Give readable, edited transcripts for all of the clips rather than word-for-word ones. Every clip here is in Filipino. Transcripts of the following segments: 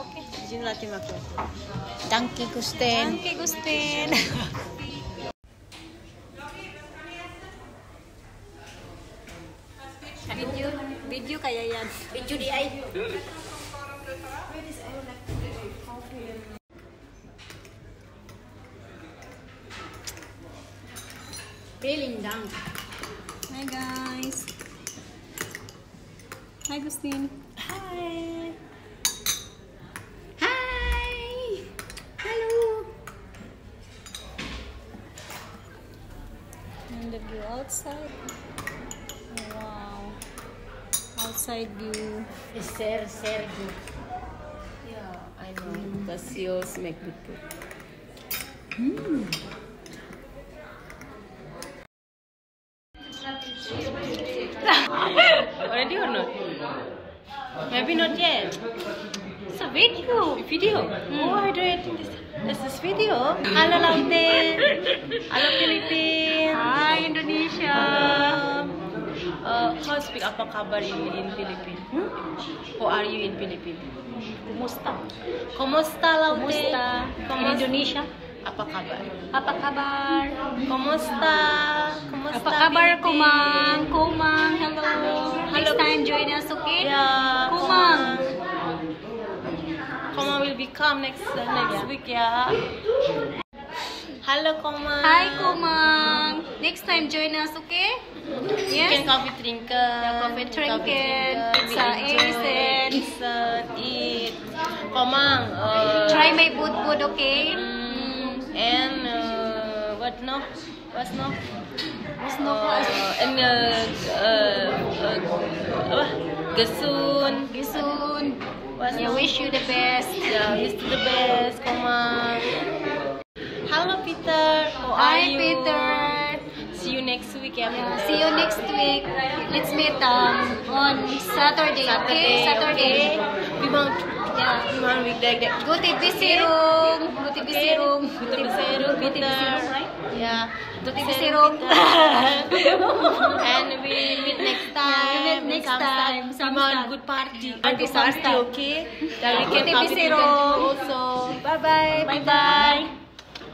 okay. Jin latih aku. Danke Gusten. Danke Gusten. Video kayak yan. Video di ay. Feeling down. Hi guys. Hi Gustin. Hi. Hi. Hello. And the view outside. Wow. Outside view. It's very good. Yeah, I know. The seals make good food. Already or not? Maybe not yet. It's a video. Oh, I don't think this is video. Hello Laute. Hello Philippines. Hi Indonesia. How speak apa kabar in Philippines? How are you in Philippines? Kumusta? Kumusta Laute? Kumusta? In Indonesia? Apa kabar? Apa kabar? Kumusta? Kumusta? Apa kabar Philippines? Kumang? Kumang, hello. Next time join us, okay? Yeah, Kumang. Komang will become next week ya. Halo Komang. Hi Kumang. Next time join us, okay? You can Yes. coffee drinker. Coffee drinker, pizza eat. Komang. Try my food, okay? And what no? What's no? And apa? Gesun. Gisun. What's I no? wish you the best. Yeah, wish you the best, Komang. Hello Peter. How are Hi you? Peter. See you next week ya. Yeah, Peter. see you next week. Let's meet on Saturday, okay? Saturday. We want. Yeah. We want weekday. Go to BC room. Go to BC room. Go to BC room, Peter. right? Yeah. Go to BC room. And we meet next time. Yeah, we meet next time. We want good party. Party, Good party, Samstag. okay? Then we Go can to coffee BC drinker room. also. Bye bye. Bye bye.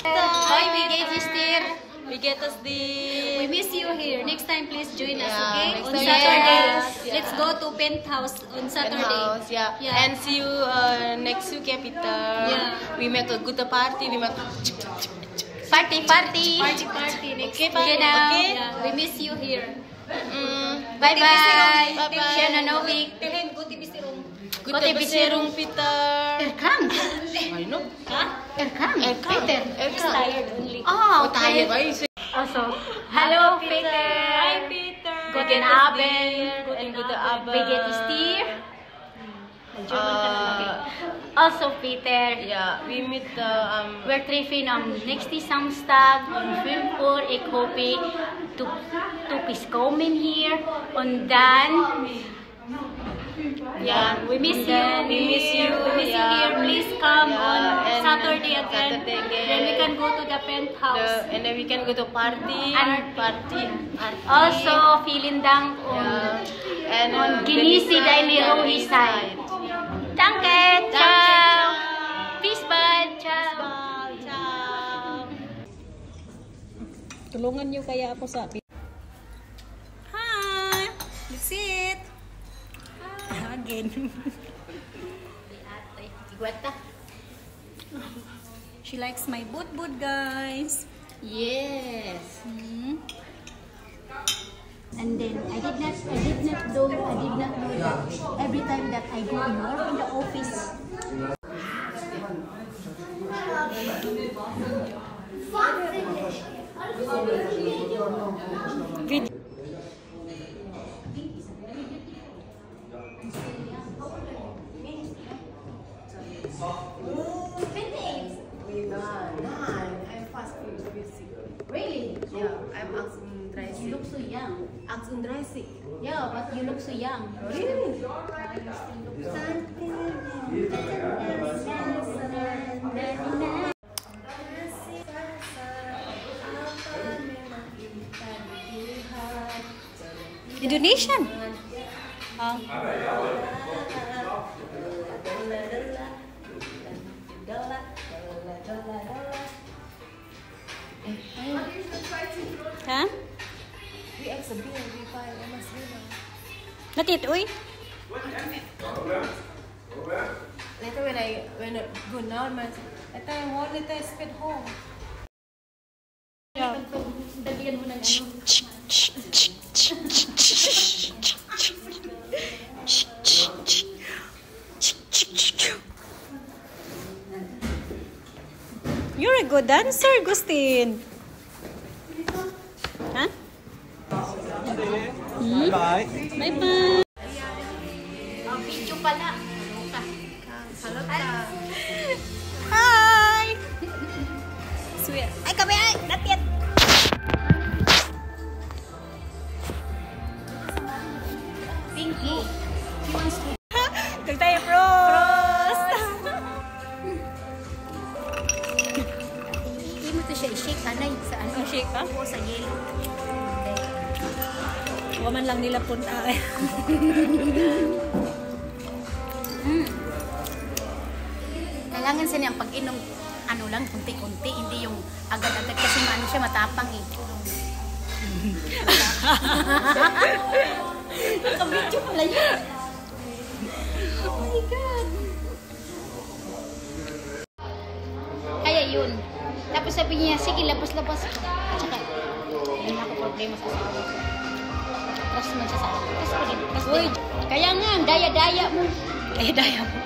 Bye, we get you still. We get us We the. miss you here. Next time, please join us, Yeah, okay? next On time. Saturday. Yes, yeah. Let's go to Penthouse on Saturday. House, yeah. Yeah. And see you next week, ya, Peter. Yeah. We make a good party. We make. Party next Okay, party. now. Okay. Yeah, we miss you here. Bye bye. Bye. Share na Novik. Tell him, go to BC room. Good to be serong, Peter. Erkang. I know. Erkang. Tired only. Oh, tired. Also, hello Peter. Hi, Peter. Guten Abend. Guten Abend. We get still. Also Peter. Yeah, we meet We're tripping next Samstag on film for a copy to Piscomen here on Dan. Yeah, We miss you. We miss you. We miss you Yeah. here. Please come Yeah, on and Saturday again. Saturday again. Then we can go to the Penthouse. And then we can go to party. And party. Also, Philindang Yeah. And on Ginisi Daily Rohi side. Danke. Ciao. Peace, bye. Ciao. Ciao. Tulungan niyo kaya ako sa Hi. Let's sit. Again. She likes my boot, guys. Yes. And then I did not know that every time that I go in work in the office. I'm fast music. Really? Yeah, I'm Axum You Dreisig. look so young. Axum Dreisig. Yeah, but you look so young. Really? Indonesian. Natit, uy. Later when I go now, later I want later I spend home. Dalian mo ng ano. You're a good dancer, Gustin. Huh? Bye. Bye-bye. Video pala. Hi! Sweet. Ay, kami ay! Natit! Pinky. She wants to... Kag tayo, Frost! Hindi mo to siya i-shake. Anay, sa ano? Shake ka? Oo, sa yellow. Huwag man lang nila punta. Kailangan siya niyang pag-inom, ano lang, kunti-kunti. Hindi yung agad-agad kasi ano siya, matapang eh. Nakabidyo pala yun. Oh my God. Kaya yun. Tapos sabi niya, sige, labas-labas ko. At saka, yun ako problema sa asawa ko. Trust naman siya sa akin. Trust ko din. Trust din. Kaya nga, ang daya-daya mo. Daya mo.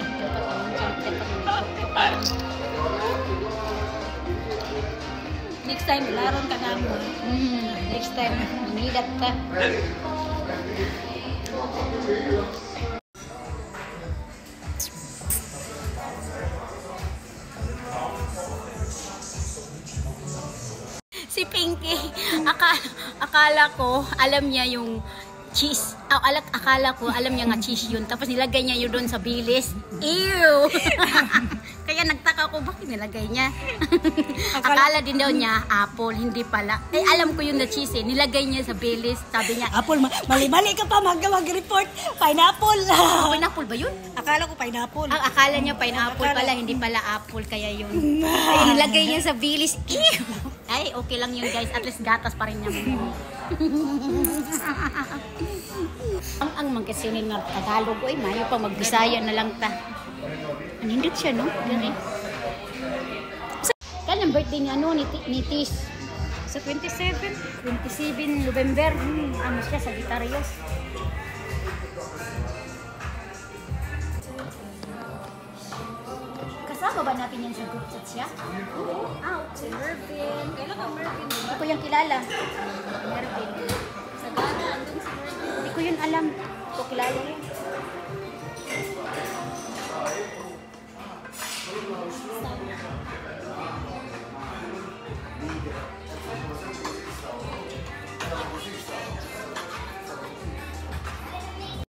Next time, laron ka na mo. Next time, nilat ka. Si Pinky, akala ko, alam niya yung cheese. Akala ko, alam niya nga cheese yun. Tapos nilagay niya yun doon sa bilis. Ew! Kaya nagtaka ko, bakit nilagay niya? Akala din daw niya, apple, hindi pala. Eh, alam ko yun na cheese eh. Nilagay niya sa bilis. Sabi niya, Apple, mali-mali ka pa mag-report. Pineapple. pineapple ba yun? Akala ko pineapple. Ang akala niya pineapple pala, hindi pala apple, kaya yun. Kaya nilagay niya sa bilis. Ew! Ay, okay lang yun guys. At least gatas pa rin niya. Ang magkasinin nga Tagalog, oy, mayo pa magbisaya na lang ta. Anindot siya, no? Gani. Kailan birthday ni ano, ni Tis? Sa 27. 27 November. Ano siya, Sagittarius. Kasama ba natin yan sa group chat siya? Si Mervin. Kailan ka Mervin? Hindi ko yung kilala. Mervin. Sa Ghana, andun si Mervin. Hindi ko yun alam. Hindi ko kilala yun.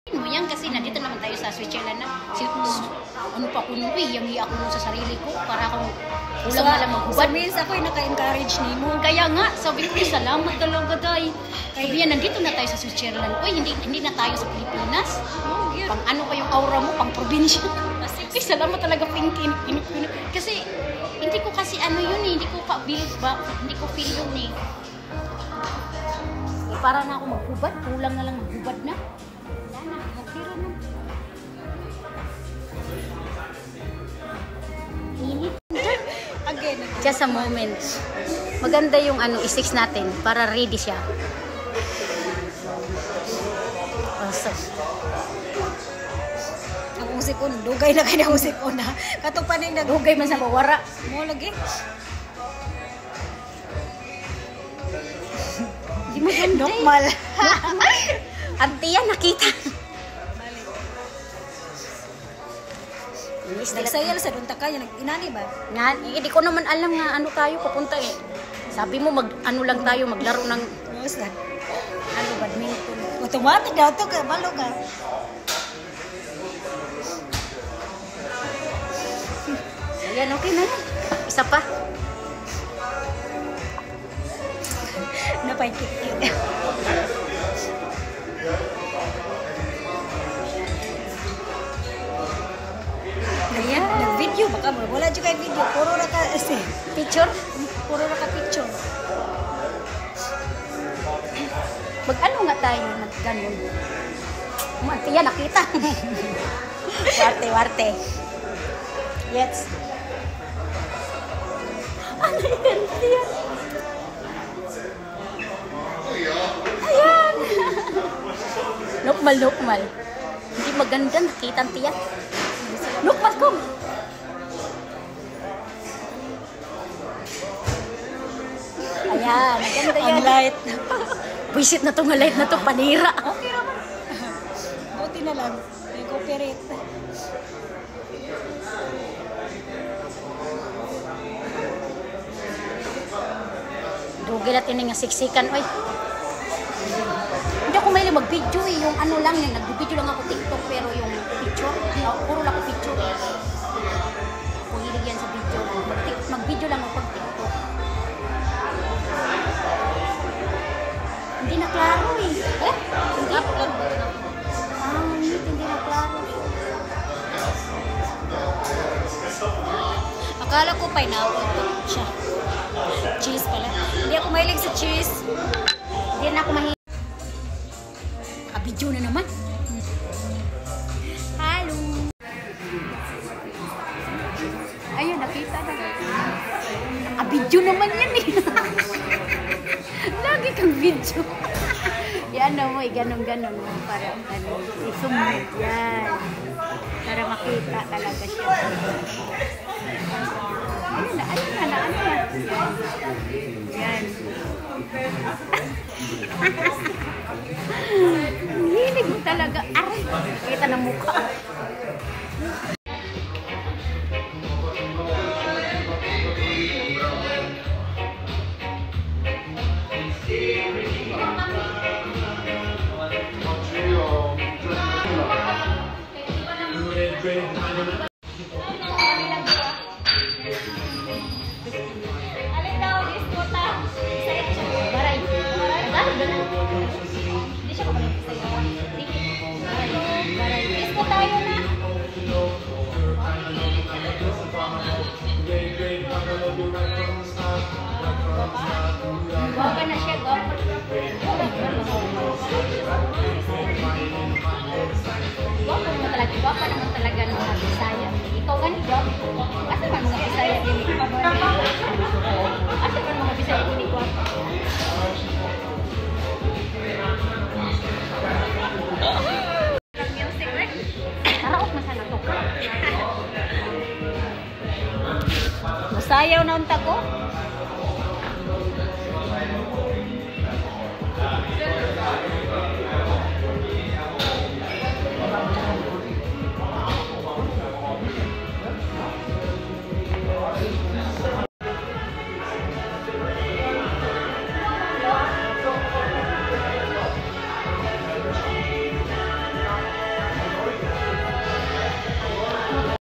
Mo yan kasi nandito naman tayo sa Switzerland na. Ano pa kuno yung hiya ko sa sarili ko para akong ulang alam maghubad. Sa means ako yung naka-encourage ni mo. Kaya nga, sabi ko, salamat talaga day. Sabi yan, nandito na tayo sa Switzerland. Uy, hindi na tayo sa Pilipinas. Pang ano pa yung aura mo, pang probinsya. Kasi salamat talaga, Pinky. Kasi, hindi ko kasi ano yun eh, hindi ko pa believe ba, hindi ko feel yun eh. Para na ako maghubad, kulang na lang maghubad na. Wala na, magtira na. Init. Again. Just a moment. Maganda yung ano, i-six natin para ready siya. Ang usik ko, dugay na kayo ang usik ko na. Katupanin na Dugay man sa bawara. mo lagi. Di mo ganda. Normal. Ante yan, nakita. Nagsayal sa dunta kayo, inani ba? Nga, hindi ko naman alam nga ano tayo papunta eh. Sabi mo mag ano lang tayo, maglaro ng Yes, na. ano, badminton. Automatic daw to, kaya balo ka. Ayan, okay na yan. Isa pa. Napaikik. Ayan. Nag-video baka mo. Wala dyan kayo video. Puro na ka, Picture. puro na ka picture. Mag ano nga tayo, nag ganun. Tiya, nakita. Warte. Yes. Ano yan, tiya? Ayan. Nukmal. Hindi maganda, nakita ang tiya. Nukmal ko. Ayan, maganda yan. Ang light. Visit na to, nga light na to, panira. Okay naman. Buti na lang. May copyright. Dugi natin nga siksikan, oy. Hindi ako mahilig mag-video eh. Yung ano lang, yung nag-video lang ako TikTok, pero yung picture, puro lang ako picture. Ako hilig yan sa video. Mag-video lang ako pag TikTok. Hindi na klaro eh. Hindi. Upload mo na. Hindi na klaro. Akala ko pineapple siya. Cheese pala. Hindi ako mahilig sa cheese. Hindi na ako mahilig. Video na naman. Hello. Ayun, nakita na. Video naman yan eh. Lagi kang video. Yan mo, ganon-ganon mo. Para i-zoom mo. Yan. Para makita talaga siya. Ayun na. Yan. Hilig mo talaga. Aray, kita ng mukha. Alin daw, disputa. Baray. Hindi siya kapag Baray. Disputa tayo na. Gwapa na siya, gwapa. Gwapa naman talaga ng mga Bisaya. Ikaw ganito. Asa man mga Bisaya din? Asa man mga Bisaya din gwapa? Karaok na sana to. Masayaw na unta ko.